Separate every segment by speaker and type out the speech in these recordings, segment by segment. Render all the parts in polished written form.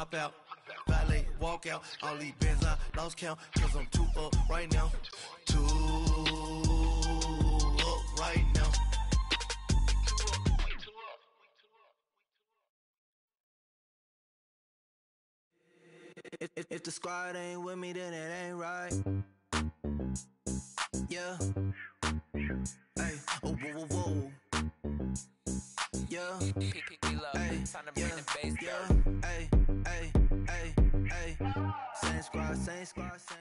Speaker 1: hop out, valet, walk out. All these bands I lost count, cause I'm too up right now. Too up right now. If the squad ain't with me, then it ain't right. Yeah. Hey, oh, whoa, whoa, whoa. Yeah. Hey, yeah, yeah. Hey, hey, hey, hey. Same squad, same squad, same squad.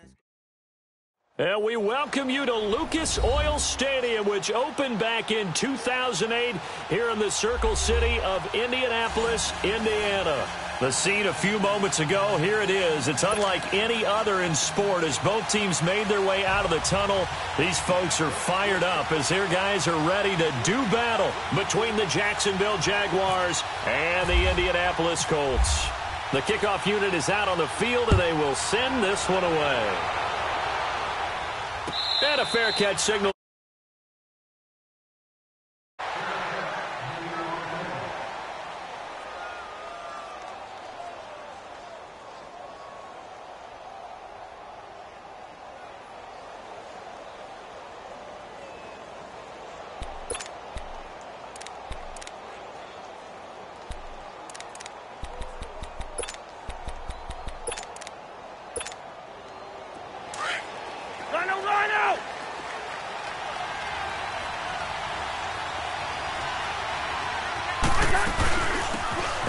Speaker 2: And we welcome you to Lucas Oil Stadium, which opened back in 2008 here in the Circle City of Indianapolis, Indiana. The scene a few moments ago, here it is. It's unlike any other in sport as both teams made their way out of the tunnel. These folks are fired up as their guys are ready to do battle between the Jacksonville Jaguars and the Indianapolis Colts. The kickoff unit is out on the field, and they will send this one away. And a fair catch signal.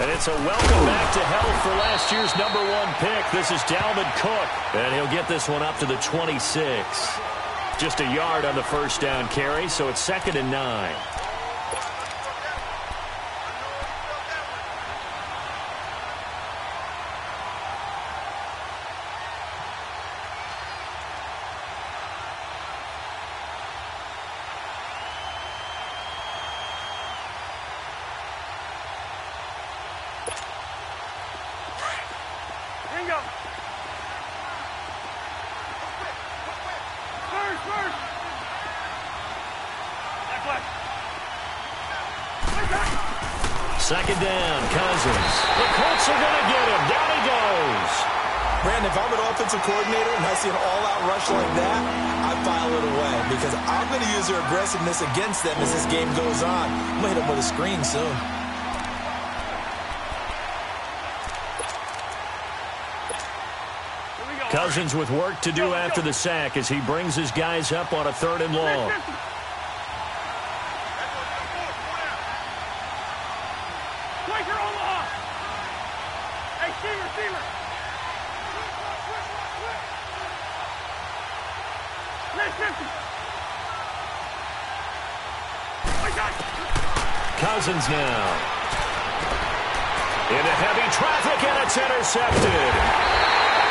Speaker 2: And it's a welcome back to health for last year's #1 pick. This is Dalvin Cook, and he'll get this one up to the 26. Just a yard on the first down carry, so it's 2nd and 9. Second down, Cousins. The Colts are going to get him. Down he goes.
Speaker 3: Brandon, if I'm an offensive coordinator and I see an all-out rush like that, I file it away because I'm going to use their aggressiveness against them as this game goes on. I'm going to hit them with a screen soon.
Speaker 2: Cousins with work to do after the sack as he brings his guys up on a 3rd and long. Cousins now. Into heavy traffic, and it's intercepted.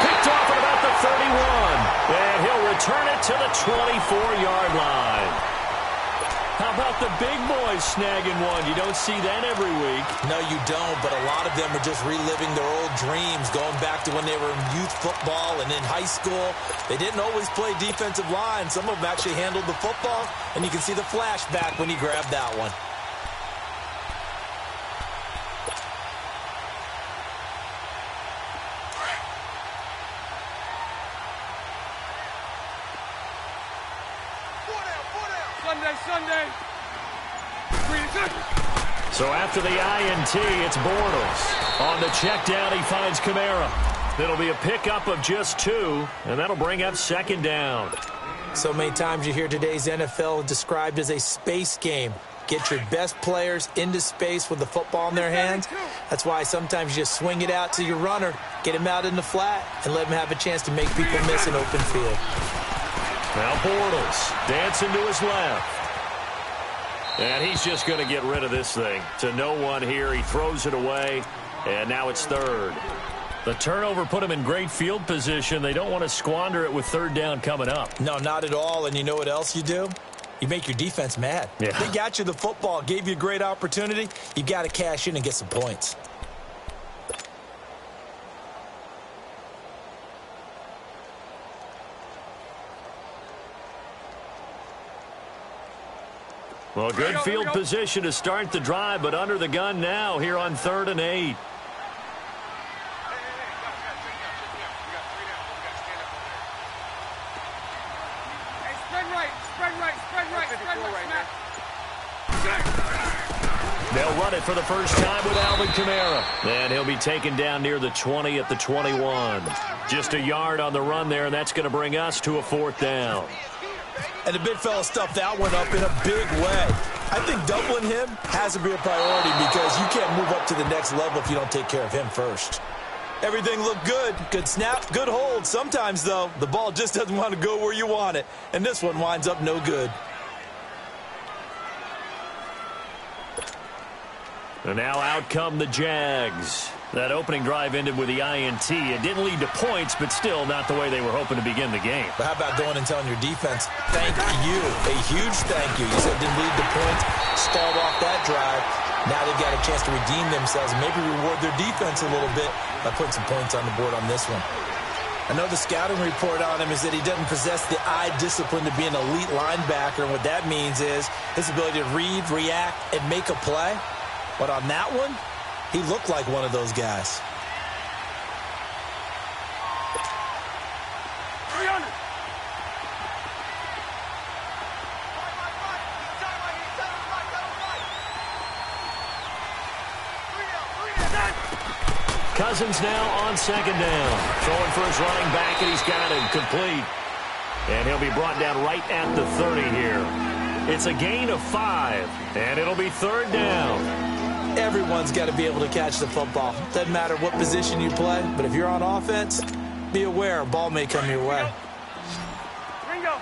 Speaker 2: Picked off at about the 31. And he'll return it to the 24-yard line. How about the big boys snagging one? You don't see that every week.
Speaker 3: No, you don't, but a lot of them are just reliving their old dreams, going back to when they were in youth football and in high school. They didn't always play defensive line. Some of them actually handled the football, and you can see the flashback when he grabbed that one.
Speaker 4: Sunday.
Speaker 2: So after the INT, it's Bortles. On the check down, he finds Kamara. It'll be a pickup of just 2, and that'll bring up 2nd down.
Speaker 3: So many times you hear today's NFL described as a space game. Get your best players into space with the football in their hands. That's why sometimes you just swing it out to your runner, get him out in the flat, and let him have a chance to make people miss an open field.
Speaker 2: Now Bortles dancing to his left. And he's just going to get rid of this thing. To no one here. He throws it away, and now it's 3rd. The turnover put him in great field position. They don't want to squander it with 3rd down coming up.
Speaker 3: No, not at all. And you know what else you do? You make your defense mad.
Speaker 2: Yeah.
Speaker 3: They got you the football, gave you a great opportunity. You got to cash in and get some points.
Speaker 2: Well, good field position to start the drive, but under the gun now here on 3rd and 8. They'll run it for the first time with Alvin Kamara. And he'll be taken down near the 20 at the 21. Just a yard on the run there, and that's going to bring us to a 4th down.
Speaker 3: And the big fella stuffed that one up in a big way. I think doubling him has to be a priority because you can't move up to the next level if you don't take care of him first. Everything looked good. Good snap, good hold. Sometimes, though, the ball just doesn't want to go where you want it. And this one winds up no good.
Speaker 2: And now out come the Jags. That opening drive ended with the INT. It didn't lead to points, but still not the way they were hoping to begin the game.
Speaker 3: But how about going and telling your defense, thank you, a huge thank you. You said it didn't lead to points, stalled off that drive. Now they've got a chance to redeem themselves and maybe reward their defense a little bit by putting some points on the board on this one. I know the scouting report on him is that he doesn't possess the eye discipline to be an elite linebacker, and what that means is his ability to read, react, and make a play. But on that one, he looked like one of those guys.
Speaker 4: 300.
Speaker 2: Cousins now on 2nd down. Throwing for his running back, and he's got it complete. And he'll be brought down right at the 30 here. It's a gain of 5, and it'll be 3rd down.
Speaker 3: Everyone's got to be able to catch the football. Doesn't matter what position you play, but if you're on offense, be aware a ball may come your way.
Speaker 4: Ringo.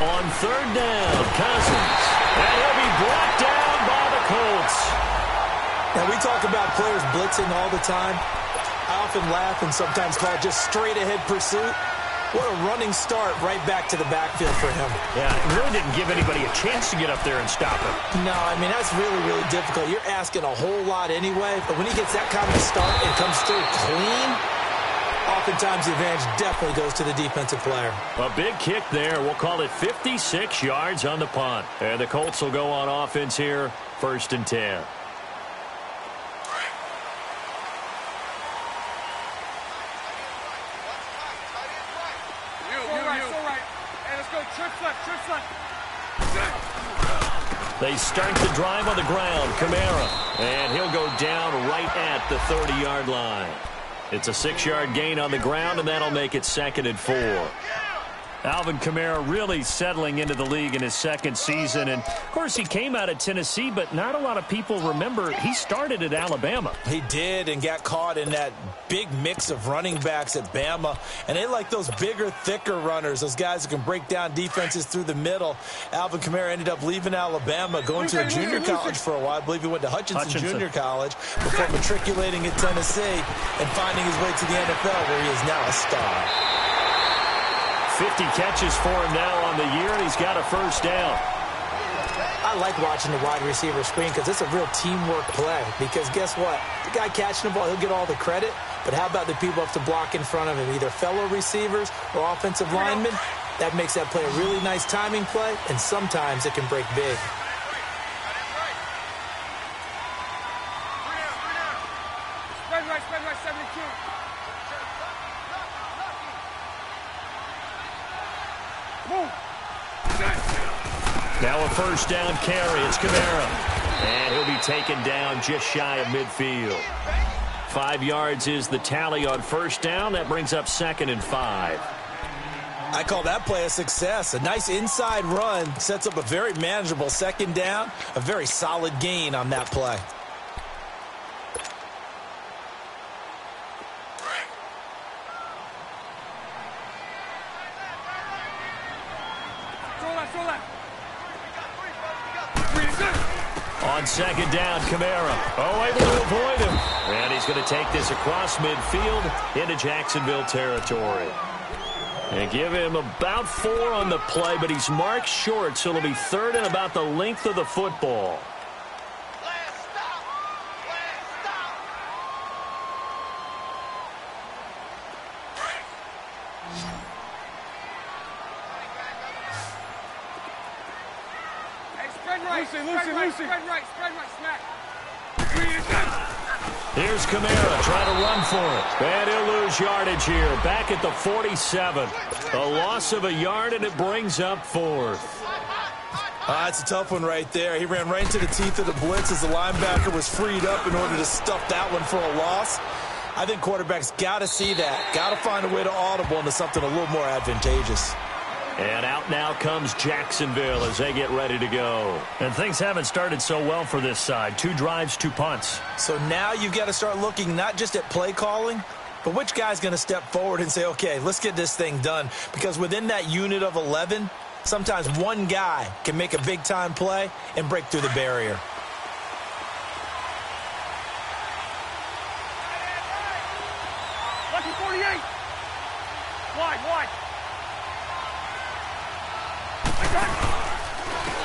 Speaker 2: On 3rd down, Cousins. And he'll be brought down by the Colts.
Speaker 3: Now, we talk about players blitzing all the time. I often laugh and sometimes call it just straight-ahead pursuit. What a running start right back to the backfield for him.
Speaker 2: Yeah, it really didn't give anybody a chance to get up there and stop him.
Speaker 3: No, I mean, that's really, really difficult. You're asking a whole lot anyway, but when he gets that kind of start and comes through clean, oftentimes the advantage definitely goes to the defensive player.
Speaker 2: A big kick there. We'll call it 56 yards on the punt. And the Colts will go on offense here, 1st and 10. They start the drive on the ground. Kamara. And he'll go down right at the 30-yard line. It's a 6-yard gain on the ground, and that'll make it 2nd and 4. Alvin Kamara really settling into the league in his 2nd season. And, of course, he came out of Tennessee, but not a lot of people remember he started at Alabama.
Speaker 3: He did and got caught in that big mix of running backs at Bama. And they like those bigger, thicker runners, those guys who can break down defenses through the middle. Alvin Kamara ended up leaving Alabama, going to a junior college for a while. I believe he went to Hutchinson Junior College before matriculating at Tennessee and finding his way to the NFL, where he is now a star.
Speaker 2: 50 catches for him now on the year, and he's got a 1st down.
Speaker 3: I like watching the wide receiver screen because it's a real teamwork play. Because guess what? The guy catching the ball, he'll get all the credit. But how about the people up to block in front of him, either fellow receivers or offensive linemen? That makes that play a really nice timing play, and sometimes it can break big.
Speaker 4: Spread right, 72.
Speaker 2: Now a 1st down carry. It's Kamara. And he'll be taken down just shy of midfield. 5 yards is the tally on 1st down. That brings up 2nd and 5.
Speaker 3: I call that play a success. A nice inside run sets up a very manageable 2nd down. A very solid gain on that play.
Speaker 2: On 2nd down, Kamara. Oh, able to avoid him. And he's going to take this across midfield into Jacksonville territory. And give him about 4 on the play, but he's marked short, so it'll be 3rd and about the length of the football.
Speaker 4: Lucy, spread right, snap.
Speaker 2: Here's Kamara trying to run for it. And he'll lose yardage here. Back at the 47. A loss of a yard, and it brings up 4th.
Speaker 3: That's a tough one right there. He ran right into the teeth of the blitz as the linebacker was freed up in order to stuff that one for a loss. I think quarterbacks got to see that. Got to find a way to audible into something a little more advantageous.
Speaker 2: And out now comes Jacksonville as they get ready to go. And things haven't started so well for this side. 2 drives, 2 punts.
Speaker 3: So now you've got to start looking not just at play calling, but which guy's going to step forward and say, okay, let's get this thing done. Because within that unit of 11, sometimes one guy can make a big-time play and break through the barrier.
Speaker 4: Lucky 48. Wide.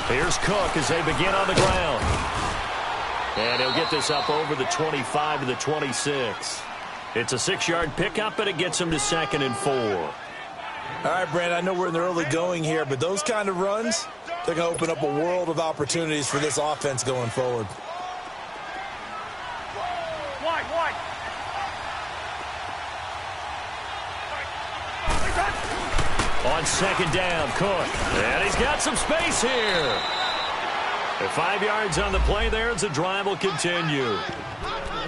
Speaker 2: Here's Cook as they begin on the ground. And he'll get this up over the 25 to the 26. It's a 6-yard pickup, and it gets him to 2nd and 4.
Speaker 3: All right, Brand, I know we're in the early going here, but those kind of runs, they're going to open up a world of opportunities for this offense going forward.
Speaker 4: Wide.
Speaker 2: On 2nd down, Cook. And he's got some space here. And 5 yards on the play there as the drive will continue.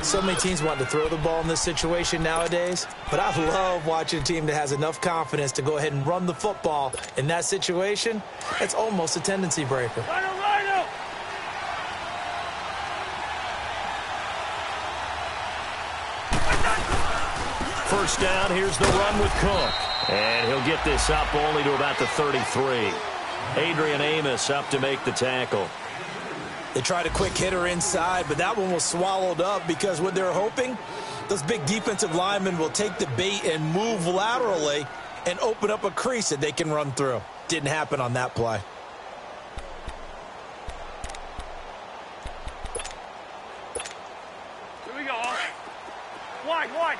Speaker 3: So many teams want to throw the ball in this situation nowadays, but I love watching a team that has enough confidence to go ahead and run the football in that situation. It's almost a tendency breaker.
Speaker 4: Rhino.
Speaker 2: First down, here's the run with Cook. And he'll get this up only to about the 33. Adrian Amos up to make the tackle.
Speaker 3: They tried a quick hitter inside, but that one was swallowed up because what they're hoping, those big defensive linemen will take the bait and move laterally and open up a crease that they can run through. Didn't happen on that play.
Speaker 4: Here we go. Wide.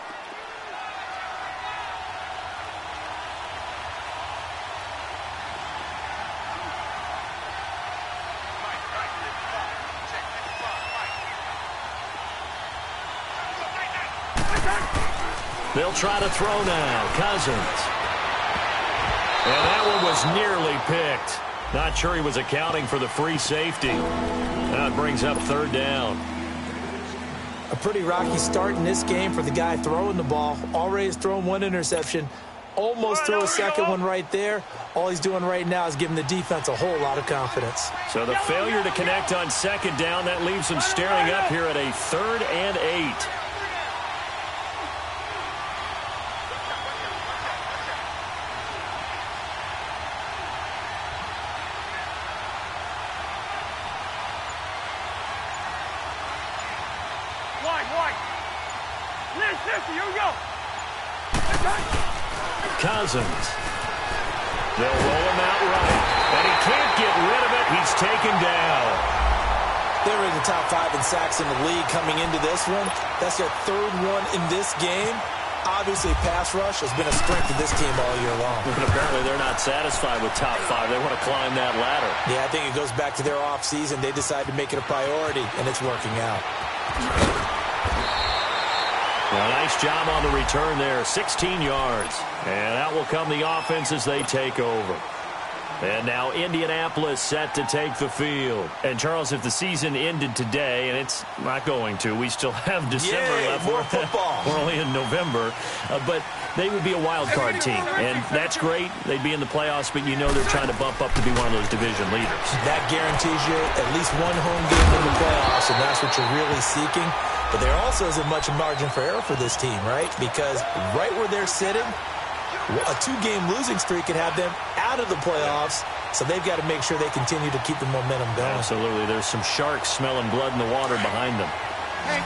Speaker 2: They'll try to throw now. Cousins. And that one was nearly picked. Not sure he was accounting for the free safety. Now it brings up 3rd down.
Speaker 3: A pretty rocky start in this game for the guy throwing the ball. Already has thrown 1 interception. Almost threw a second one right there. All he's doing right now is giving the defense a whole lot of confidence.
Speaker 2: So the failure to connect on 2nd down, that leaves him staring up here at a 3rd and 8.
Speaker 4: Wide. Liz, here we go.
Speaker 2: Cousins. They'll roll him out right. And he can't get rid of it. He's taken down.
Speaker 3: They were in the top 5 in sacks in the league coming into this one. That's their 3rd one in this game. Obviously, pass rush has been a strength of this team all year long.
Speaker 2: But apparently they're not satisfied with top 5. They want to climb that ladder.
Speaker 3: Yeah, I think it goes back to their offseason. They decided to make it a priority, and it's working out.
Speaker 2: Well, nice job on the return there, 16 yards. And out will come the offense as they take over. And now Indianapolis set to take the field. And, Charles, if the season ended today, and it's not going to, we still have December left.
Speaker 3: More football.
Speaker 2: We're only in November. But they would be a wild card team. And that's great. They'd be in the playoffs, but you know they're trying to bump up to be one of those division leaders.
Speaker 3: That guarantees you at least one home game in the playoffs, and that's what you're really seeking. But there also isn't much margin for error for this team, right? Because right where they're sitting, a 2-game losing streak could have them out of the playoffs, so they've got to make sure they continue to keep the momentum going.
Speaker 2: Absolutely. There's some sharks smelling blood in the water behind them.
Speaker 4: Hank.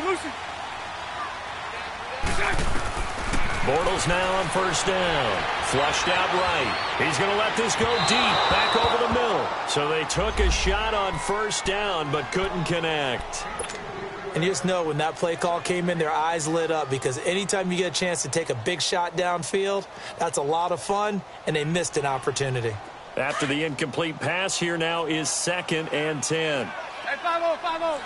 Speaker 4: Lucy.
Speaker 2: Bortles now on 1st down. Flushed out right. He's going to let this go deep, back over the middle. So they took a shot on 1st down, but couldn't connect.
Speaker 3: And you just know when that play call came in, their eyes lit up, because anytime you get a chance to take a big shot downfield, that's a lot of fun, and they missed an opportunity.
Speaker 2: After the incomplete pass, here now is 2nd and 10.
Speaker 4: Hey, 5-0, 5-0.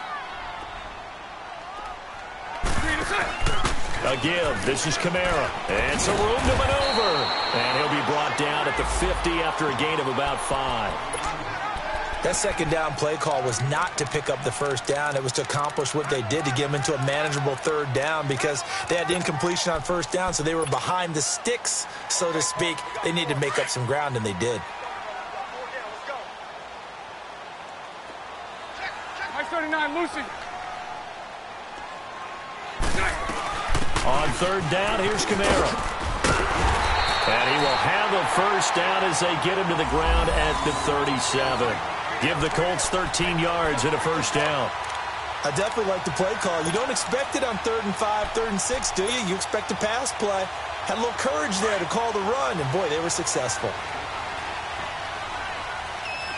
Speaker 2: A give. This is Kamara. And some room to maneuver. And he'll be brought down at the 50 after a gain of about 5.
Speaker 3: That second down play call was not to pick up the first down. It was to accomplish what they did, to get them into a manageable third down, because they had incompletion on first down, so they were behind the sticks, so to speak. They needed to make up some ground, and they did.
Speaker 4: Nice 39, Lucy.
Speaker 2: On third down, here's Kamara. And he will have a first down as they get him to the ground at the 37. Give the Colts 13 yards and a first down.
Speaker 3: I definitely like the play call. You don't expect it on 3rd and 5, 3rd and 6, do you? You expect a pass play. Had a little courage there to call the run, and boy, they were successful.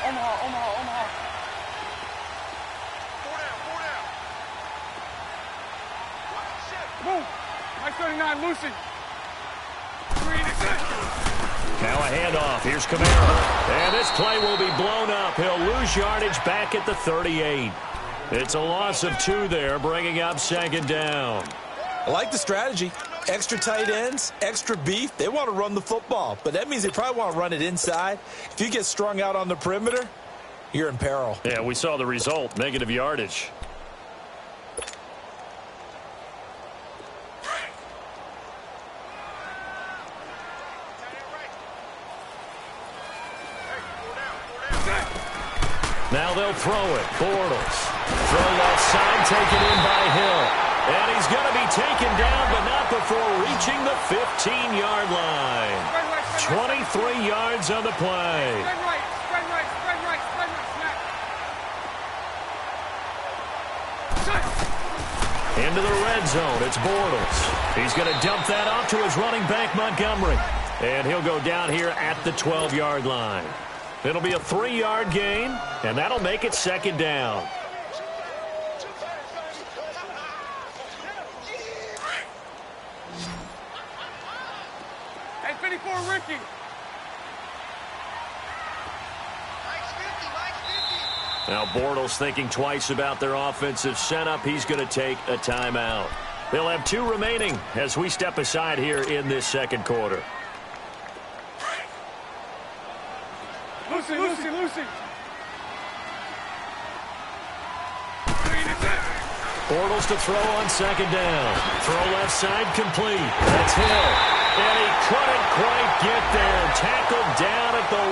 Speaker 4: Omaha. 4 down. Move. Nice 39, Lucy.
Speaker 2: Now a handoff. Here's Kamara. And this play will be blown up. He'll lose yardage back at the 38. It's a loss of 2 there, bringing up 2nd down.
Speaker 3: I like the strategy. Extra tight ends, extra beef. They want to run the football, but that means they probably want to run it inside. If you get strung out on the perimeter, you're in peril.
Speaker 2: Yeah, we saw the result, negative yardage. Now they'll throw it. Bortles. Throw left side, taken in by Hill. And he's going to be taken down, but not before reaching the 15-yard line. 23 yards on the play.
Speaker 4: Spread right. Snap.
Speaker 2: Into the red zone. It's Bortles. He's going to dump that off to his running back, Montgomery. And he'll go down here at the 12-yard line. It'll be a 3-yard gain, and that'll make it 2nd down.
Speaker 4: Hey, 54, Ricky.
Speaker 2: Now Bortles thinking twice about their offensive setup. He's going to take a timeout. They'll have 2 remaining as we step aside here in this 2nd quarter.
Speaker 4: Lucy.
Speaker 2: Bortles to throw on 2nd down. Throw left side complete. That's Hill. And he couldn't quite get there. Tackled down at the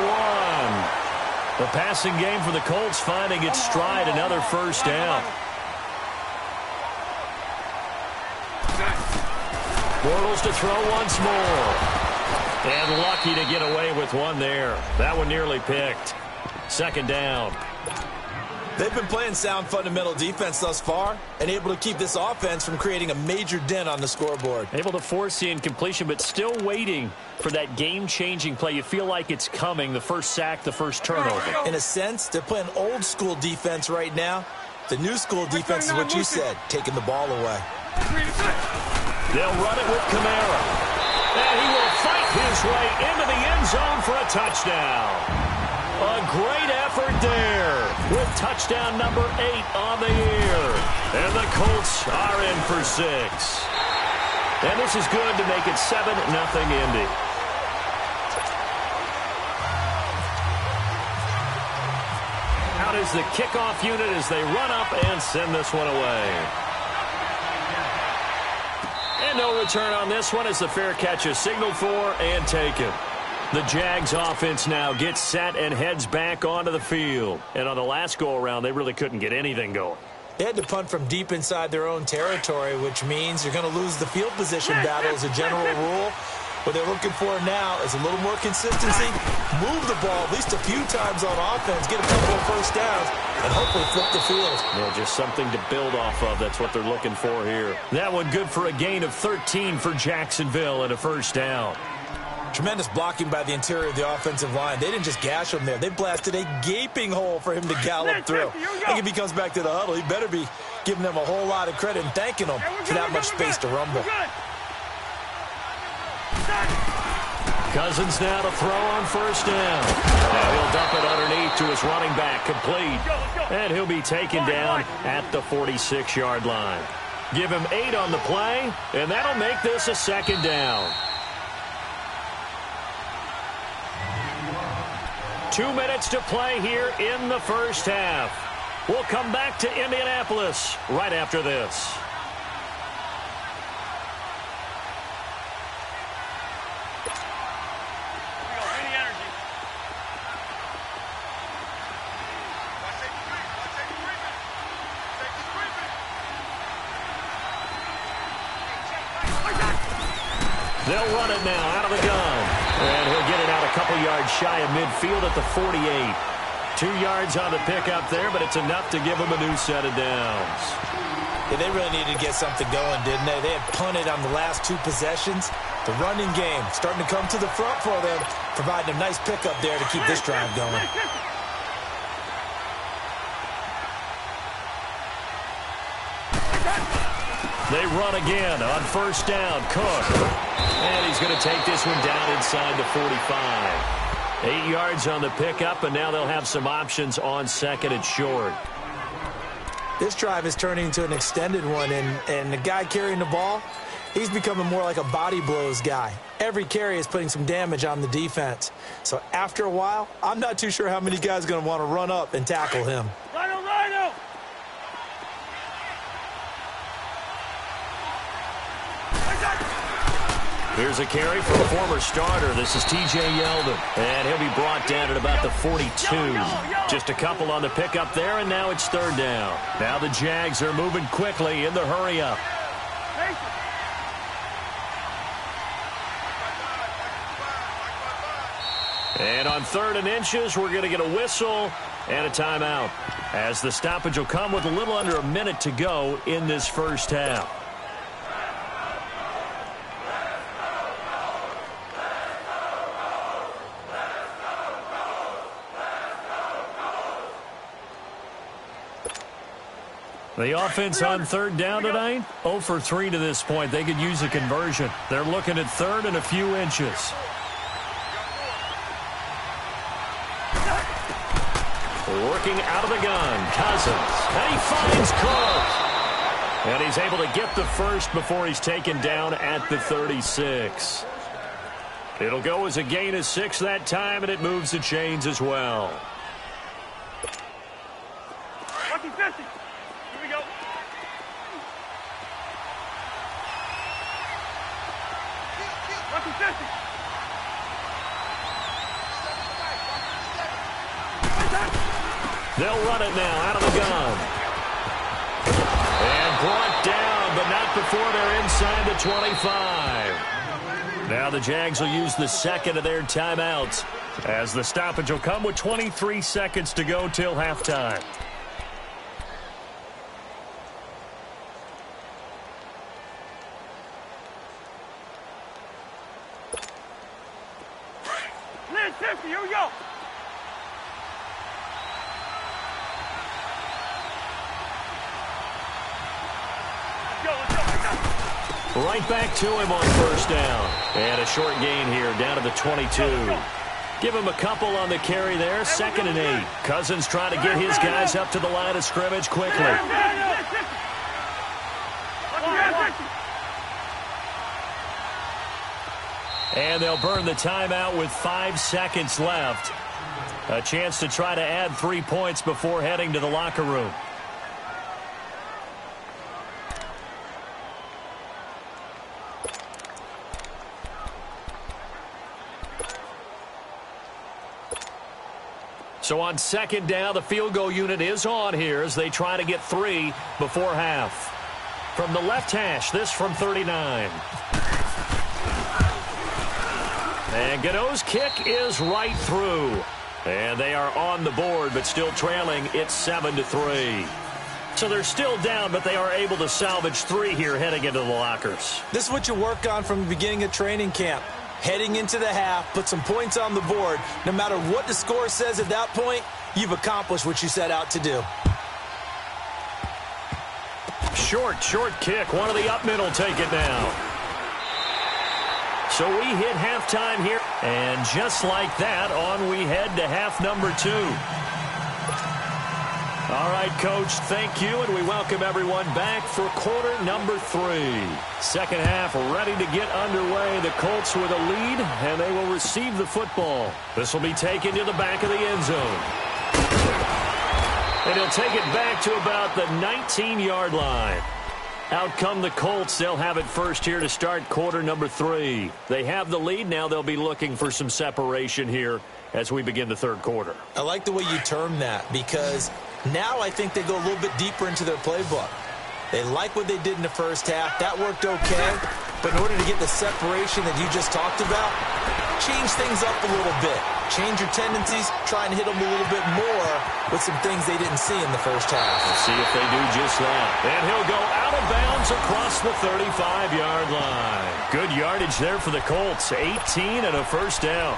Speaker 2: 1. The passing game for the Colts finding its stride. Another first down. Bortles to throw once more. And lucky to get away with one there. That one nearly picked. 2nd down.
Speaker 3: They've been playing sound fundamental defense thus far and able to keep this offense from creating a major dent on the scoreboard.
Speaker 2: Able to force the incompletion, but still waiting for that game-changing play. You feel like it's coming, the first sack, the first turnover.
Speaker 3: In a sense, they're playing old-school defense right now. The new-school defense is what you said, taking the ball away.
Speaker 2: They'll run it with Kamara. And he will fight his way into the end zone for a touchdown. A great effort there with touchdown number 8 on the year. And the Colts are in for 6. And this is good to make it 7-0 Indy. Out is the kickoff unit as they run up and send this one away. And no return on this one as the fair catch is signaled for and taken. The Jags offense now gets set and heads back onto the field. And on the last go-around, they really couldn't get anything going.
Speaker 3: They had to punt from deep inside their own territory, which means you're going to lose the field position battle as a general rule. What they're looking for now is a little more consistency, move the ball at least a few times on offense, get a couple of first downs, and hopefully flip the field.
Speaker 2: Well, just something to build off of. That's what they're looking for here. That one good for a gain of 13 for Jacksonville and a first down.
Speaker 3: Tremendous blocking by the interior of the offensive line. They didn't just gash him there. They blasted a gaping hole for him to gallop through. I think if he comes back to the huddle, he better be giving them a whole lot of credit and thanking them for that much space to rumble.
Speaker 2: Cousins now to throw on first down. Now he'll dump it underneath to his running back, complete. And he'll be taken down at the 46-yard line. Give him 8 on the play, and that'll make this a second down. 2 minutes to play here in the first half. We'll come back to Indianapolis right after this. They'll run it now out of the gun. And he'll get it out a couple yards shy of midfield at the 48. 2 yards on the pickup there, but it's enough to give them a new set of downs.
Speaker 3: Yeah, they really needed to get something going, didn't they? They had punted on the last 2 possessions. The running game starting to come to the front for them, providing a nice pickup there to keep this drive going.
Speaker 2: They run again on first down. Cook. And he's going to take this one down inside the 45. 8 yards on the pickup, and now they'll have some options on second and short.
Speaker 3: This drive is turning into an extended one, and the guy carrying the ball, he's becoming more like a body blows guy. Every carry is putting some damage on the defense. So after a while, I'm not too sure how many guys are going to want to run up and tackle him.
Speaker 4: Rhino!
Speaker 2: Here's a carry from a former starter. This is T.J. Yeldon. And he'll be brought down at about the 42. Just a couple on the pickup there, and now it's third down. Now the Jags are moving quickly in the hurry-up. And on 3rd and inches, we're going to get a whistle and a timeout, as the stoppage will come with a little under a minute to go in this first half. The offense on 3rd down tonight, 0 for 3 to this point. They could use a conversion. They're looking at 3rd and a few inches. Working out of the gun, Cousins. And he finds Cook. And he's able to get the first before he's taken down at the 36. It'll go as a gain of 6 that time, and it moves the chains as well.
Speaker 4: Lucky 50.
Speaker 2: They'll run it now out of the gun. And brought down, but not before they're inside the 25. Now the Jags will use the second of their timeouts, as the stoppage will come with 23 seconds to go till halftime.
Speaker 4: Liz, 50, here we go.
Speaker 2: Right back to him on first down. And a short gain here down to the 22. Give him a couple on the carry there. 2nd and 8. Cousins trying to get his guys up to the line of scrimmage quickly. And they'll burn the timeout with 5 seconds left. A chance to try to add 3 points before heading to the locker room. So on 2nd down, the field goal unit is on here as they try to get 3 before half. From the left hash, this from 39. And Gano's kick is right through. And they are on the board, but still trailing. It's 7-3. So they're still down, but they are able to salvage 3 here heading into the lockers.
Speaker 3: This is what you work on from the beginning of training camp. Heading into the half, put some points on the board. No matter what the score says at that point, you've accomplished what you set out to do. Short
Speaker 2: kick. One of the up middle take it now. So we hit halftime here. And just like that, on we head to half number 2. All right, Coach, thank you, and we welcome everyone back for quarter number 3. Second half ready to get underway. The Colts with a lead, and they will receive the football. This will be taken to the back of the end zone. And he'll take it back to about the 19-yard line. Out come the Colts. They'll have it first here to start quarter number 3. They have the lead. Now they'll be looking for some separation here as we begin the third quarter.
Speaker 3: I like the way you term that, because now I think they go a little bit deeper into their playbook. They like what they did in the first half. That worked okay. But in order to get the separation that you just talked about, change things up a little bit. Change your tendencies. Try and hit them a little bit more with some things they didn't see in the first half.
Speaker 2: Let's see if they do just that. And he'll go out of bounds across the 35-yard line. Good yardage there for the Colts. 18 and a first down.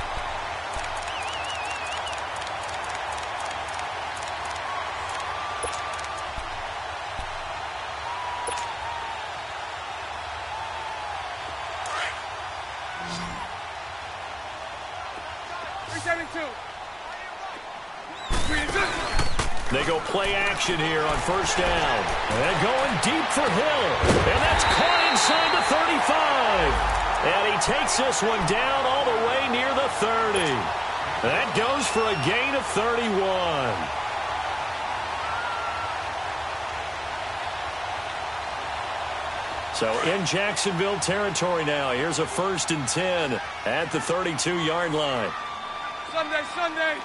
Speaker 2: They go play action here on first down. And going deep for Hill. And that's caught inside the 35. And he takes this one down all the way near the 30. That goes for a gain of 31. So in Jacksonville territory now. Here's a 1st and 10 at the 32-yard line.
Speaker 4: Sunday.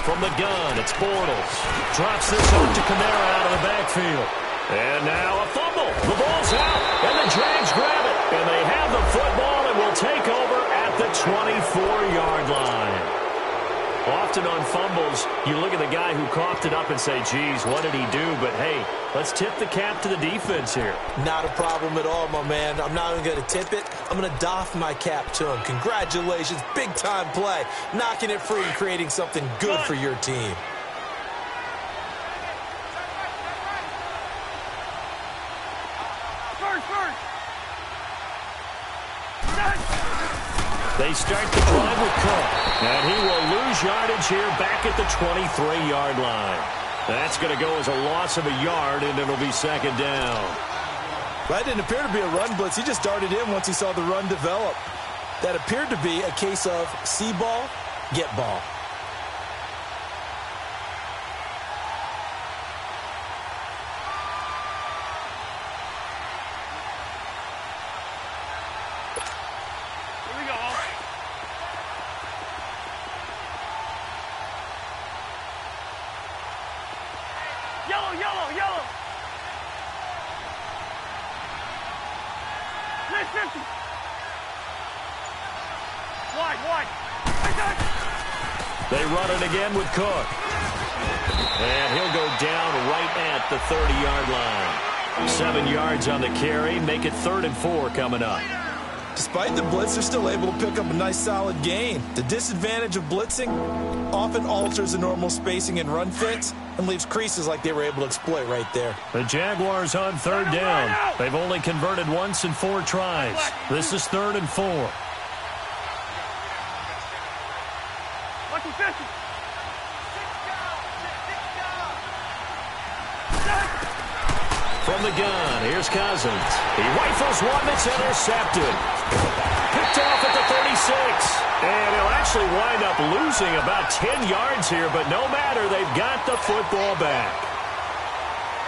Speaker 2: From the gun, it's Bortles. Drops this off to Kamara out of the backfield. And now a fumble. The ball's out, and the Jags grab it. And they have the football and will take over at the 24-yard line. Often on fumbles, you look at the guy who coughed it up and say, geez, what did he do? But, hey, let's tip the cap to the defense here.
Speaker 3: Not a problem at all, my man. I'm not even going to tip it. I'm going to doff my cap to him. Congratulations. Big-time play. Knocking it free and creating something good for your team.
Speaker 2: They start the drive with Cook. And he will lose yardage here back at the 23-yard line. That's going to go as a loss of a yard, and it'll be second down.
Speaker 3: That didn't appear to be a run blitz. He just darted in once he saw the run develop. That appeared to be a case of see ball, get ball.
Speaker 4: Yellow. Let's 50. Wide.
Speaker 2: They run it again with Cook. And he'll go down right at the 30-yard line. 7 yards on the carry. Make it 3rd and 4 coming up.
Speaker 3: Despite the blitz, they're still able to pick up a nice solid gain. The disadvantage of blitzing often alters the normal spacing and run fits and leaves creases like they were able to exploit right there.
Speaker 2: The Jaguars on 3rd down. They've only converted once in 4 tries. This is 3rd and 4.
Speaker 4: Lucky 50.
Speaker 2: From the gun, here's Cousins. He rifles one that's intercepted. Picked off at the 36. And he'll actually wind up losing about 10 yards here, but no matter, they've got the football back.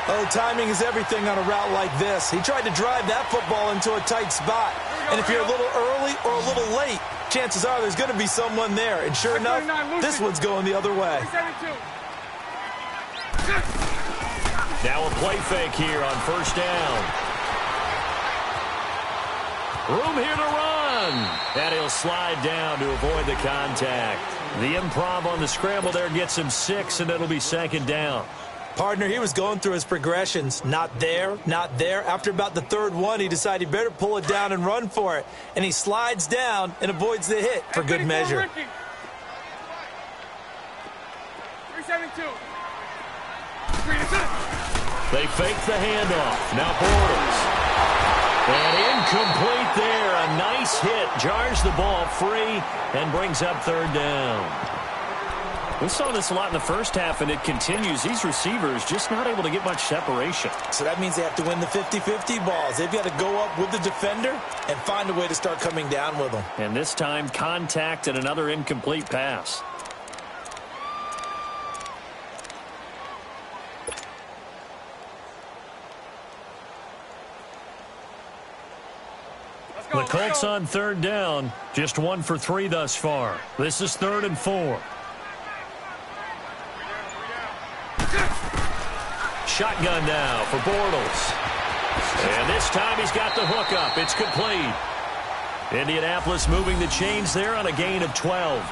Speaker 3: Oh, timing is everything on a route like this. He tried to drive that football into a tight spot. And if you're a little early or a little late, chances are there's going to be someone there. And sure enough, this one's going the other way.
Speaker 2: Now a play fake here on 1st down. Room here to run. And he'll slide down to avoid the contact. The improv on the scramble there gets him 6, and it'll be 2nd down.
Speaker 3: Partner, he was going through his progressions. Not there, not there. After about the 3rd one, he decided he better pull it down and run for it. And he slides down and avoids the hit for good measure.
Speaker 4: 372.
Speaker 2: They fake the handoff. Now Bortles. And incomplete there. A nice hit. Jars the ball free and brings up third down. We saw this a lot in the first half, and it continues. These receivers just not able to get much separation.
Speaker 3: So that means they have to win the 50-50 balls. They've got to go up with the defender and find a way to start coming down with them.
Speaker 2: And this time, contact and another incomplete pass. The Colts on third down, just 1 for 3 thus far. This is 3rd and 4. Shotgun now for Bortles. And this time he's got the hook up. It's complete. Indianapolis moving the chains there on a gain of 12.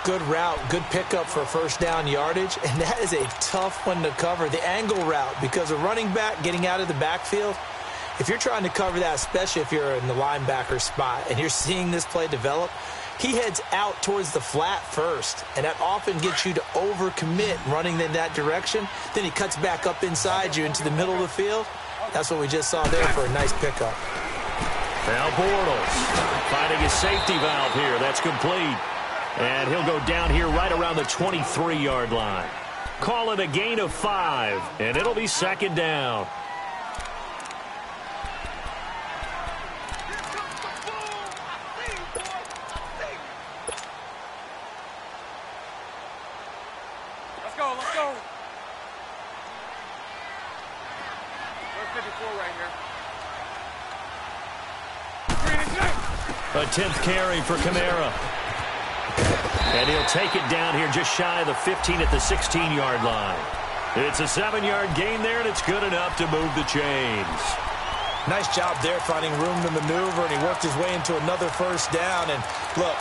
Speaker 3: Good route, good pickup for first down yardage, and that is a tough one to cover, the angle route, because a running back getting out of the backfield, if you're trying to cover that, especially if you're in the linebacker spot and you're seeing this play develop, he heads out towards the flat first, and that often gets you to overcommit running in that direction. Then he cuts back up inside you into the middle of the field. That's what we just saw there for a nice pickup.
Speaker 2: Now Bortles finding his safety valve here. That's complete. And he'll go down here right around the 23-yard line. Call it a gain of 5, and it'll be second down.
Speaker 4: Let's go. There's 54 right here.
Speaker 2: A 10th carry for Kamara. And he'll take it down here just shy of the 15 at the 16-yard line. It's a 7-yard gain there, and it's good enough to move the chains.
Speaker 3: Nice job there finding room to maneuver, and he worked his way into another first down. And look,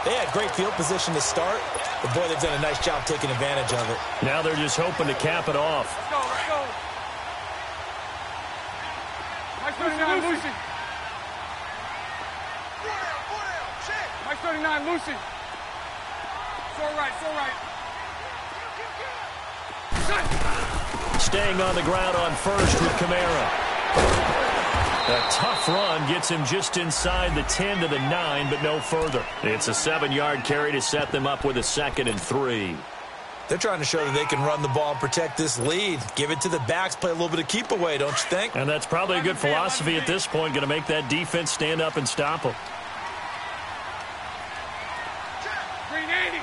Speaker 3: they had great field position to start, but boy, they've done a nice job taking advantage of it.
Speaker 2: Now they're just hoping to cap it off.
Speaker 4: Let's go. Nice 39, Lucy. Nice 39, Lucy. It's all right.
Speaker 2: Staying on the ground on first with Kamara. A tough run gets him just inside the 10 to the 9, but no further. It's a 7-yard carry to set them up with a 2nd and 3.
Speaker 3: They're trying to show that they can run the ball and protect this lead. Give it to the backs, play a little bit of keep away, don't you think?
Speaker 2: And that's probably a good philosophy at this point, going to make that defense stand up and stop them.
Speaker 4: Green 80.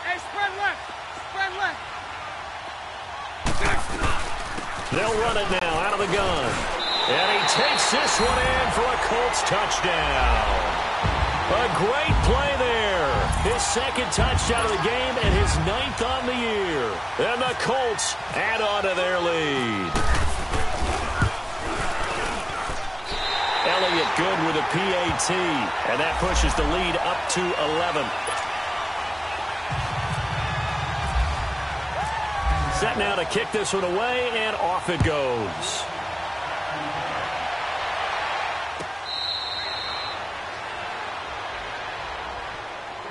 Speaker 4: Hey, spread left.
Speaker 2: They'll run it now out of the gun. And he takes this one in for a Colts touchdown. A great play there. His 2nd touchdown of the game and his 9th on the year. And the Colts add on to their lead. Elliott good with a PAT. And that pushes the lead up to 11. Set now to kick this one away, and off it goes.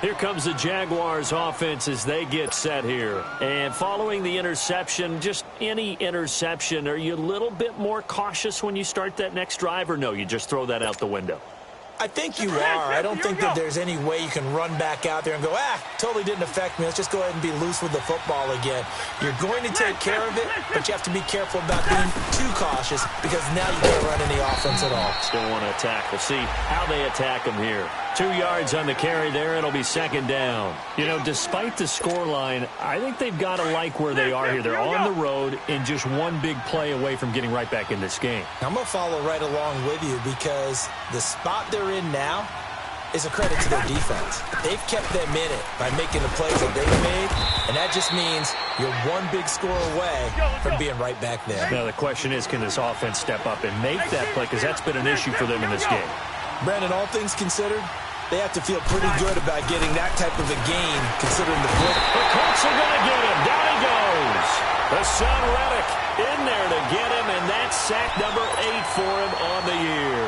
Speaker 2: Here comes the Jaguars offense as they get set here. And following the interception, just any interception, are you a little bit more cautious when you start that next drive, or no, you just throw that out the window?
Speaker 3: I think you are. I don't think that there's any way you can run back out there and go, totally didn't affect me. Let's just go ahead and be loose with the football again. You're going to take care of it, but you have to be careful about being too cautious because now you can't run any offense at all.
Speaker 2: Still want to attack. We'll see how they attack them here. 2 yards on the carry there. It'll be second down. You know, despite the scoreline, I think they've got to like where they are here. They're on the road and just one big play away from getting right back in this game.
Speaker 3: I'm going to follow right along with you because the spot they're in now is a credit to their defense. They've kept them in it by making the plays that they've made, and that just means you're one big score away from being right back there.
Speaker 2: Now the question is, can this offense step up and make that play? Because that's been an issue for them in this game.
Speaker 3: Brandon, all things considered, they have to feel pretty good about getting that type of a gain considering the blitz.
Speaker 2: The Colts are going to get him. Down he goes. Hassan Reddick in there to get him, and that's sack number 8 for him on the year.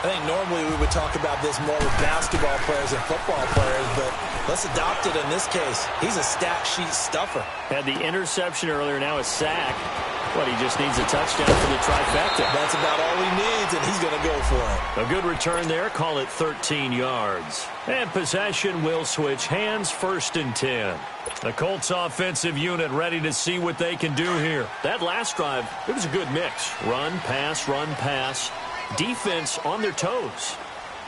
Speaker 3: I think normally we would talk about this more with basketball players and football players, but let's adopt it in this case. He's a stat sheet stuffer.
Speaker 2: Had the interception earlier, now a sack. But he just needs a touchdown for the trifecta.
Speaker 3: That's about all he needs, and he's going to go for it.
Speaker 2: A good return there. Call it 13 yards. And possession will switch hands, 1st and 10. The Colts offensive unit ready to see what they can do here. That last drive, it was a good mix. Run, pass. Defense on their toes.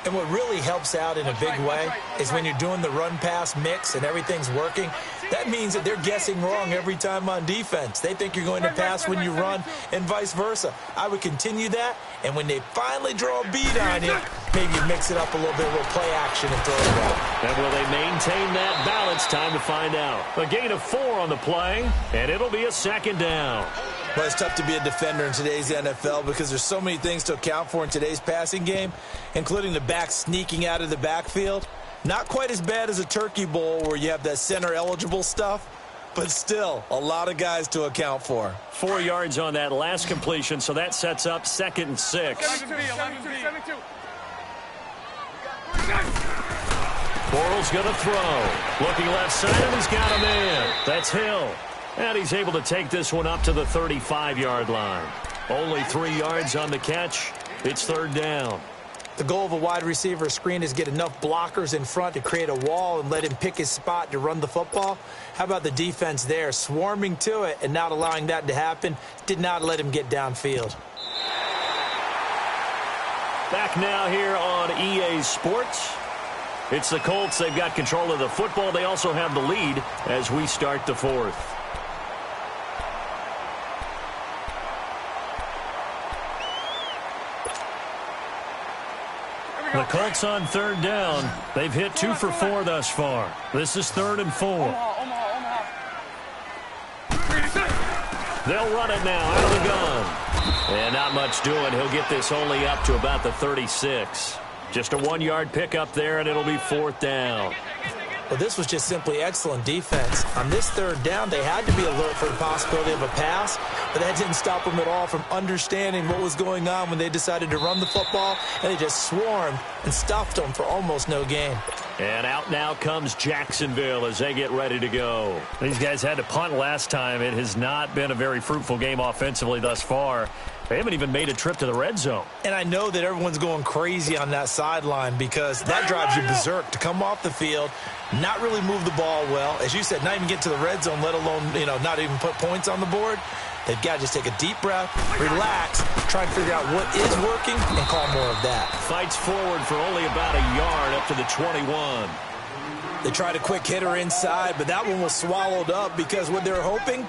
Speaker 3: And what really helps out in a big way is when you're doing the run-pass mix and everything's working, that means that they're guessing wrong every time on defense. They think you're going to pass when you run and vice versa. I would continue that, and when they finally draw a beat on you, maybe mix it up a little bit, a little play action and throw the ball.
Speaker 2: And will they maintain that balance? Time to find out. A gain of 4 on the play, and it'll be a 2nd down.
Speaker 3: Well, it's tough to be a defender in today's NFL because there's so many things to account for in today's passing game, including the back sneaking out of the backfield. Not quite as bad as a turkey bowl where you have that center-eligible stuff, but still a lot of guys to account for.
Speaker 2: 4 yards on that last completion, so that sets up 2nd and 6.
Speaker 4: 7-2.
Speaker 2: Borrell's going to throw. Looking left side, and he's got a man. That's Hill. And he's able to take this one up to the 35-yard line. Only 3 yards on the catch. It's 3rd down.
Speaker 3: The goal of a wide receiver screen is get enough blockers in front to create a wall and let him pick his spot to run the football. How about the defense there, swarming to it and not allowing that to happen? Did not let him get downfield.
Speaker 2: Back now here on EA Sports. It's the Colts. They've got control of the football. They also have the lead as we start the 4th. The Colts on 3rd down. They've hit 2 for 4 thus far. This is 3rd and 4. They'll run it now out of the gun. And not much doing. He'll get this only up to about the 36. Just a 1-yard pickup there, and it'll be 4th down.
Speaker 3: Well, this was just simply excellent defense. On this 3rd down, they had to be alert for the possibility of a pass, but that didn't stop them at all from understanding what was going on when they decided to run the football, and they just swarmed and stuffed them for almost no gain.
Speaker 2: And out now comes Jacksonville as they get ready to go. These guys had to punt last time. It has not been a very fruitful game offensively thus far. They haven't even made a trip to the red zone.
Speaker 3: And I know that everyone's going crazy on that sideline because that drives you berserk to come off the field, not really move the ball well. As you said, not even get to the red zone, let alone, not even put points on the board. They've got to just take a deep breath, relax, try and figure out what is working, and call more of that.
Speaker 2: Fights forward for only about a yard up to the 21.
Speaker 3: They tried a quick hitter inside, but that one was swallowed up because what they're hoping,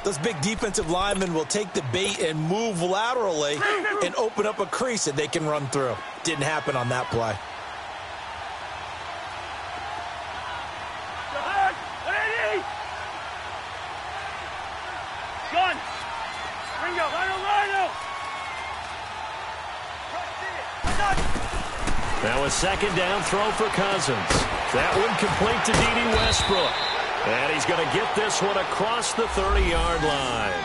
Speaker 3: those big defensive linemen will take the bait and move laterally and open up a crease that they can run through. Didn't happen on that play.
Speaker 2: Now a 2nd down throw for Cousins. That one complete to D.D. Westbrook. And he's going to get this one across the 30-yard line.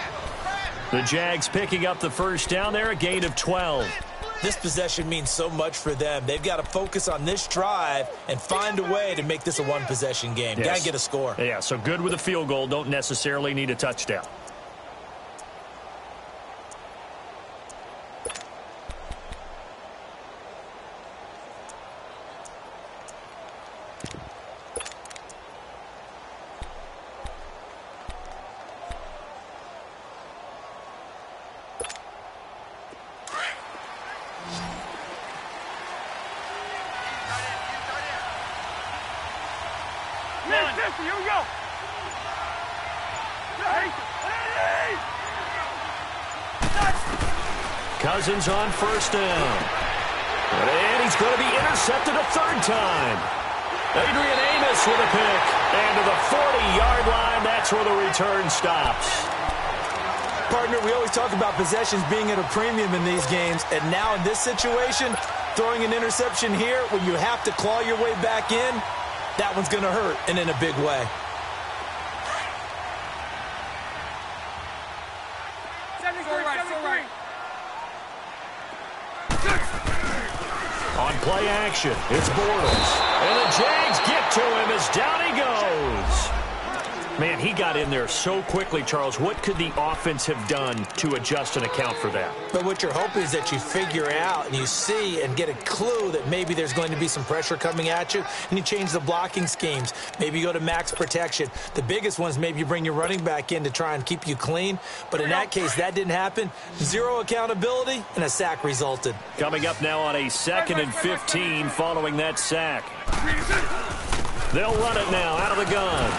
Speaker 2: The Jags picking up the 1st down there, a gain of 12.
Speaker 3: This possession means so much for them. They've got to focus on this drive and find a way to make this a one-possession game.
Speaker 2: Yes.
Speaker 3: Got to get a score.
Speaker 2: Yeah, so good with a field goal. Don't necessarily need a touchdown.
Speaker 4: Here we go.
Speaker 2: Cousins on 1st down. And he's going to be intercepted a 3rd time. Adrian Amos with a pick. And to the 40-yard line, that's where the return stops.
Speaker 3: Partner, we always talk about possessions being at a premium in these games. And now in this situation, throwing an interception here when you have to claw your way back in, that one's going to hurt, and in a big way.
Speaker 2: On play action, it's Bortles. And the Jags get to him as down he goes. Man, he got in there so quickly, Charles. What could the offense have done to adjust and account for that?
Speaker 3: But what you're hoping is that you figure out and you see and get a clue that maybe there's going to be some pressure coming at you, and you change the blocking schemes. Maybe you go to max protection. The biggest one is maybe you bring your running back in to try and keep you clean. But in that case, that didn't happen. Zero accountability, and a sack resulted.
Speaker 2: Coming up now on a 2nd and 15 following that sack. They'll run it now out of the gun.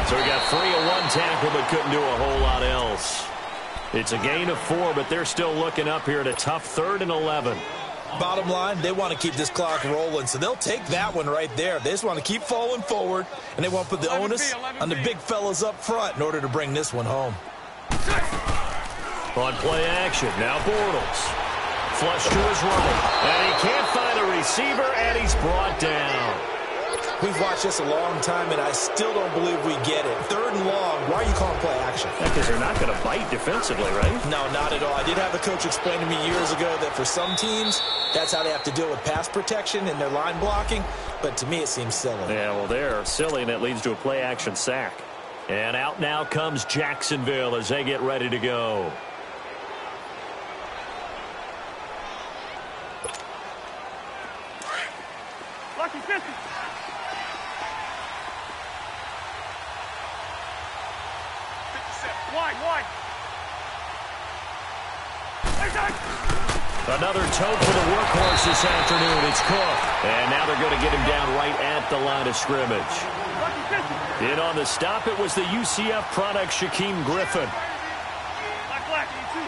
Speaker 2: So we got 3 of 1 tackle, but couldn't do a whole lot else. It's a gain of 4, but they're still looking up here at a tough 3rd and 11.
Speaker 3: Bottom line, they want to keep this clock rolling, so they'll take that one right there. They just want to keep falling forward, and they want to put the onus on the big fellas up front in order to bring this one home.
Speaker 2: On play action, now Bortles. Flush to his right, and he can't find a receiver, and he's brought down.
Speaker 3: We've watched this a long time, and I still don't believe we get it. 3rd and long, why are you calling play action?
Speaker 2: Because they're not going to bite defensively, right?
Speaker 3: No, not at all. I did have a coach explain to me years ago that for some teams, that's how they have to deal with pass protection and their line blocking. But to me, it seems silly.
Speaker 2: Yeah, well, they're silly, and it leads to a play action sack. And out now comes Jacksonville as they get ready to go.
Speaker 4: Lucky 50. Wide.
Speaker 2: Another toe for the workhorse this afternoon. It's Cook. And now they're going to get him down right at the line of scrimmage. In on the stop, it was the UCF product, Shaquem Griffin.
Speaker 4: Black. Two.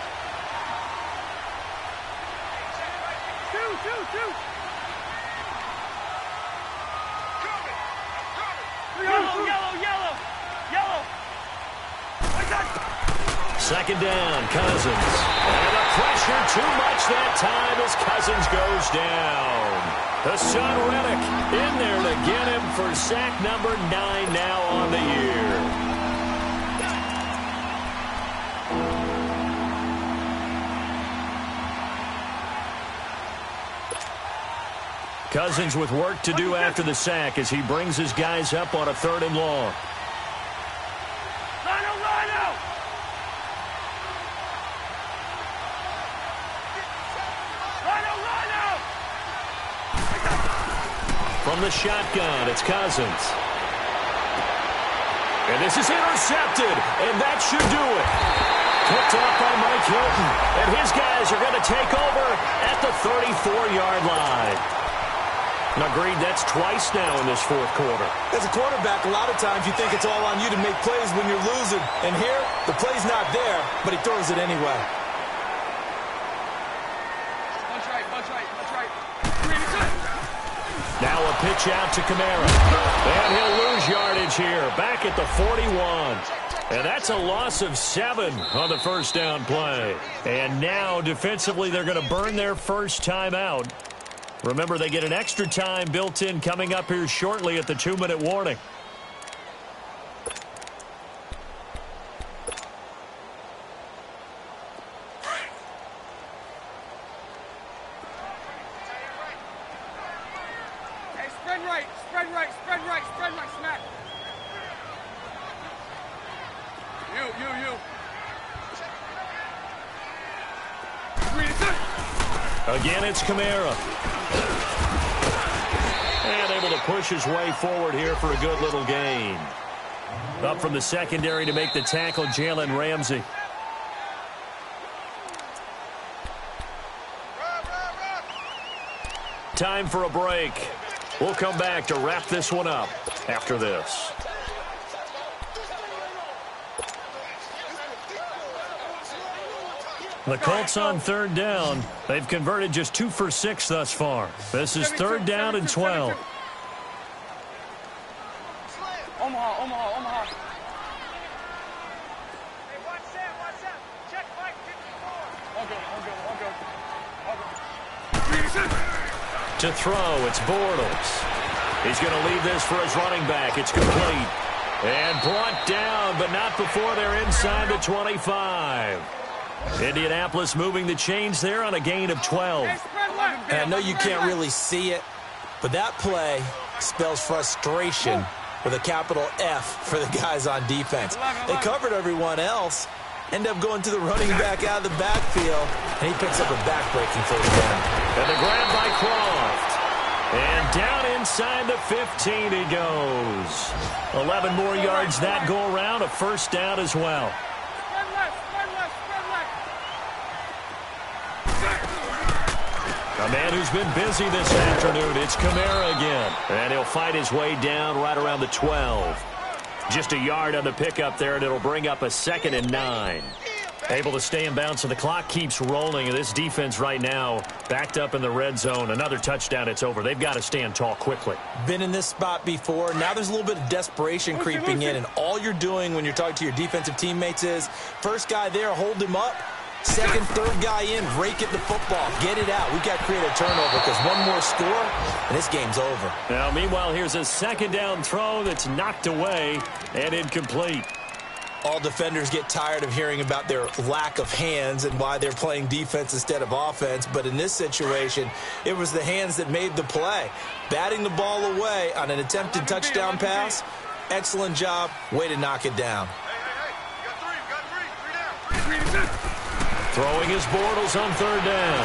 Speaker 4: Yellow.
Speaker 2: 2nd down, Cousins. And the pressure too much that time as Cousins goes down. The son Reddick in there to get him for sack number 9 now on the year. Cousins with work to do after the sack as he brings his guys up on a 3rd and long.
Speaker 4: Rhino!
Speaker 2: From the shotgun, it's Cousins. And this is intercepted, and that should do it. Picked off by Mike Hilton, and his guys are going to take over at the 34-yard line. Agreed, that's twice now in this 4th quarter.
Speaker 3: As a quarterback, a lot of times you think it's all on you to make plays when you're losing. And here, the play's not there, but he throws it anyway.
Speaker 4: Bunch right.
Speaker 2: Now a pitch out to Kamara. And he'll lose yardage here, back at the 41. And that's a loss of 7 on the 1st down play. And now, defensively, they're going to burn their first time out. Remember, they get an extra time built in coming up here shortly at the 2-minute warning.
Speaker 4: Hey, spread right, smack. You.
Speaker 2: Again, it's Kamara. And able to push his way forward here for a good little gain. Up from the secondary to make the tackle, Jalen Ramsey. Time for a break. We'll come back to wrap this one up after this. The Colts on 3rd down. They've converted just 2 for 6 thus far. This is 3rd down and 12.
Speaker 4: Omaha. Hey, watch that. Check Mike 54. Okay.
Speaker 2: To throw, it's Bortles. He's going to leave this for his running back. It's complete. And brought down, but not before they're inside the 25. Indianapolis moving the chains there on a gain of 12.
Speaker 4: Hey, spread left.
Speaker 3: And I know you can't really see it, but that play spells frustration with a capital F for the guys on defense. They covered everyone else, end up going to the running back out of the backfield, and he picks up a back-breaking first down.
Speaker 2: And the grab by Croft. And down inside the 15 he goes. 11 more yards that go around, a first down as well. A man who's been busy this afternoon, it's Kamara again. And he'll fight his way down right around the 12. Just a yard on the pickup there, and it'll bring up a 2nd and 9. Able to stay in bounds, and the clock keeps rolling. And this defense right now backed up in the red zone. Another touchdown, it's over. They've got to stand tall quickly.
Speaker 3: Been in this spot before. Now there's a little bit of desperation creeping in, and all you're doing when you're talking to your defensive teammates is, first guy there, hold him up. Second, third guy in, rake at the football. Get it out. We've got to create a turnover because one more score, and this game's over.
Speaker 2: Now, meanwhile, here's a second down throw that's knocked away and incomplete.
Speaker 3: All defenders get tired of hearing about their lack of hands and why they're playing defense instead of offense. But in this situation, it was the hands that made the play. Batting the ball away on an attempted touchdown pass. Excellent job. Way to knock it down.
Speaker 2: Throwing his Bortles on third down.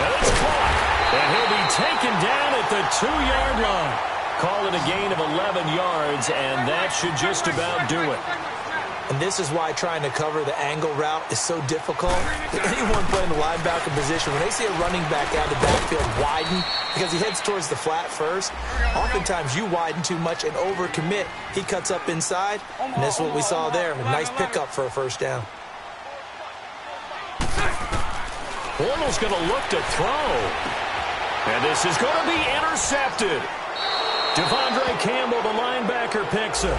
Speaker 2: And it's caught. And he'll be taken down at the 2-yard line. Call it a gain of 11 yards, and that should just about do it.
Speaker 3: And this is why trying to cover the angle route is so difficult. Anyone playing the linebacker position, when they see a running back out of the backfield widen because he heads towards the flat first, oftentimes you widen too much and overcommit. He cuts up inside, and that's what we saw there. A nice pickup for a first down.
Speaker 2: Bortles going to look to throw. And this is going to be intercepted. Devondre Campbell, the linebacker, picks it.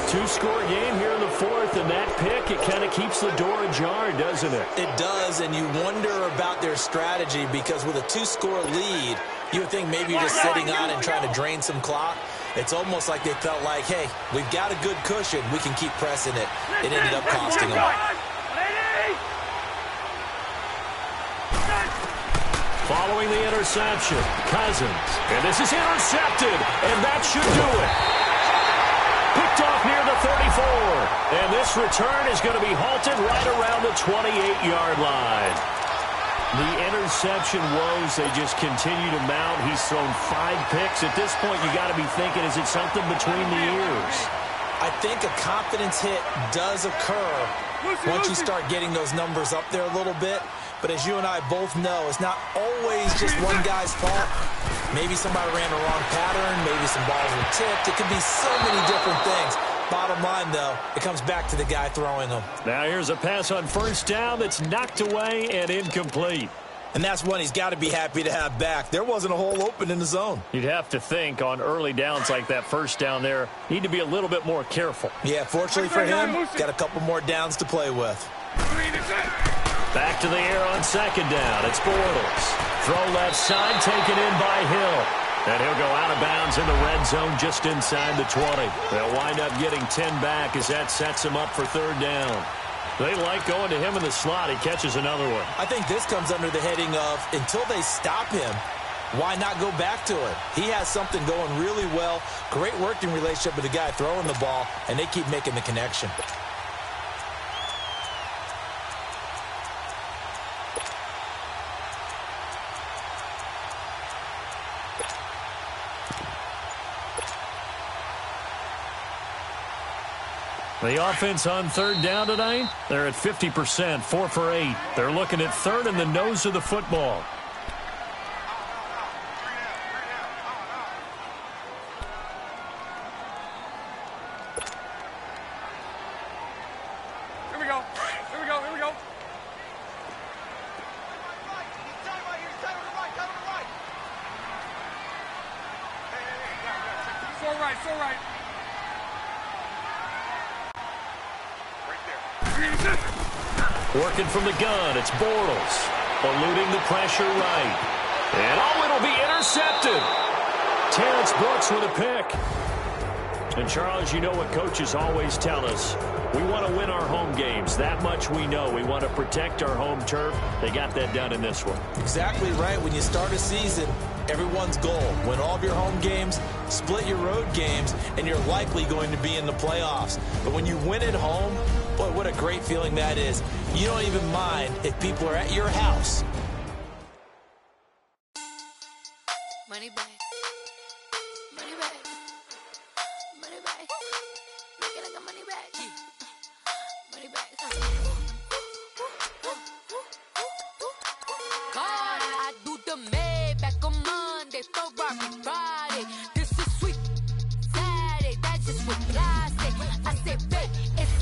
Speaker 2: 2-score game here in the fourth, and that pick, it kind of keeps the door ajar, doesn't it?
Speaker 3: It does, and you wonder about their strategy because with a 2-score lead, you would think maybe you're just sitting on and trying to drain some clock. It's almost like they felt like, hey, we've got a good cushion. We can keep pressing it. It ended up costing them.
Speaker 2: Following the interception, Cousins. And this is intercepted, and that should do it. Picked off near the 34. And this return is going to be halted right around the 28-yard line. The interception woes, they just continue to mount. He's thrown 5 picks. At this point, you got to be thinking, is it something between the ears?
Speaker 3: I think a confidence hit does occur once you start getting those numbers up there a little bit. But as you and I both know, it's not always just one guy's fault. Maybe somebody ran the wrong pattern. Maybe some balls were tipped. It could be so many different things. Bottom line, though, it comes back to the guy throwing them.
Speaker 2: Now here's a pass on first down that's knocked away and incomplete.
Speaker 3: And that's one he's got to be happy to have back. There wasn't a hole open in the zone.
Speaker 2: You'd have to think on early downs like that first down there, need to be a little bit more careful.
Speaker 3: Yeah, fortunately for him, got a couple more downs to play with.
Speaker 2: Back to the air on second down. It's Bortles. Throw left side, taken in by Hill. And he'll go out of bounds in the red zone just inside the 20. They'll wind up getting 10 back as that sets him up for third down. They like going to him in the slot. He catches another one.
Speaker 3: I think this comes under the heading of until they stop him, why not go back to it? He has something going really well. Great working relationship with the guy throwing the ball, and they keep making the connection.
Speaker 2: The offense on third down tonight, they're at 50%, 4 for 8. They're looking at third in the nose of the football.
Speaker 4: Here we go. Here we go. Here we go. So right. So right.
Speaker 2: Working from the gun, it's Bortles. Eluding the pressure right. And it'll be intercepted. Terrence Brooks with a pick. And, Charles, you know what coaches always tell us. We want to win our home games. That much we know. We want to protect our home turf. They got that done in this one.
Speaker 3: Exactly right. When you start a season, everyone's goal, win all of your home games, split your road games, and you're likely going to be in the playoffs. But when you win at home, boy, what a great feeling that is. You don't even mind if people are at your house.
Speaker 5: Money back. Money back. Money back. Make it like a money back. Money back. God, I do the Maybach on Monday, Ferrari Friday. This is sweet Saturday, that's just what I say. I say, babe, it's,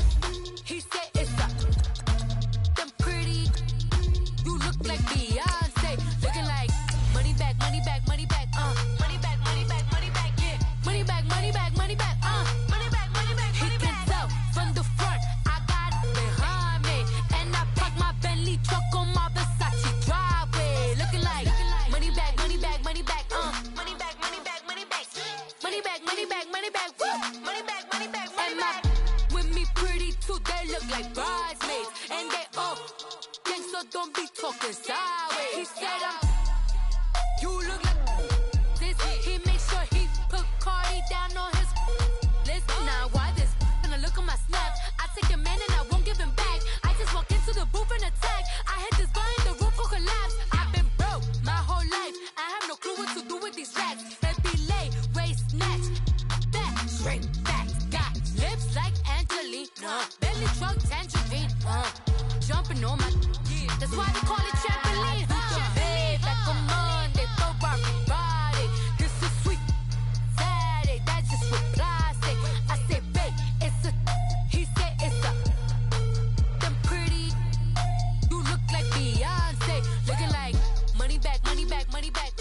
Speaker 5: he said it's a, them pretty, you look like Beyonce, looking like money back, money back, money back, money back, money back, money back, yeah, money back, money back, money back, money back, money back, he can tell from the front, I got it behind me, and I park my Bentley truck on my Versace driveway, looking like money back, money back, money back, money back, money back, money back, money back, money back, money back, money back, money back, money back, with me pretty too, they look like bridesmaids, and they all gang, so don't be talking sideways. He said you look like this. He make sure he put Cardi down on his list. Now why this? Gonna look at my snap. I take a man and I won't give him back. I just walk into the booth and attack. I hit this guy in the roof will collapse. I've been broke my whole life. I have no clue what to do with these racks. Baby lay, race snatch, back, straight back. Got lips like Angelina, belly truck tangerine, jumping on my. That's why they call it trampoline. Babe, like a Monday, Ferrari Friday. This is sweet Saturday, that's just what plastic. I say, babe, it's a, he said it's a, them pretty, you look like Beyonce, looking like money back, money back, money back,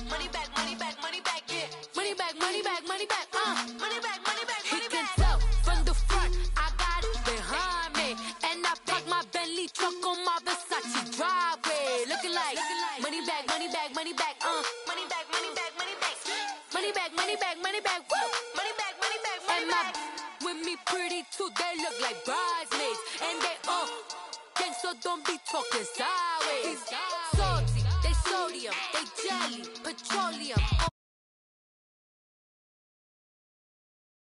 Speaker 5: money back, money back, money back, yeah, money back, money back, money back, money back, money back, money back. He can tell from the front, I got it behind me, and I park my Bentley truck on my Versace driveway, looking like money back, money back, money back, money back, money back, money back, money back, money back, money back, woo, money back, money back, money back. With me pretty too, they look like bridesmaids, and they all gang, so don't be talking sideways. Salty, they sodium, they jelly, petroleum.